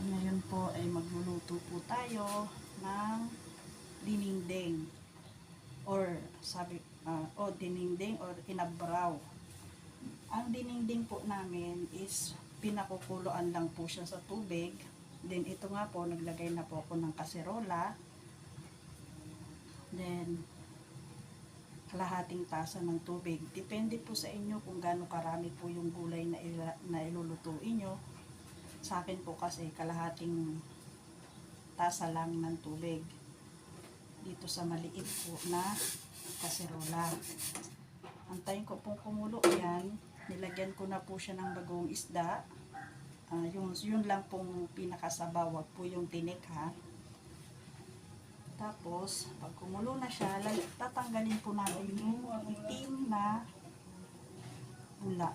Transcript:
Ngayon po ay magluluto po tayo ng dininding or dininding or inabraw. Ang dininding po namin is pinakukuluan lang po siya sa tubig. Then ito nga po, naglagay na po ako ng kaserola. Then kalahating tasa ng tubig. Depende po sa inyo kung gaano karami po yung gulay na ilulutuin nyo. Sa akin po kasi kalahating tasa lang ng tubig dito sa maliit po na kaserola. Antayin ko pong kumulo yan. Nilagyan ko na po siya ng bagong isda. Yun lang pong pinakasabaw, wag po yung tinik ha. Tapos pag kumulo na siya, tatanggalin po natin yung itim na bula.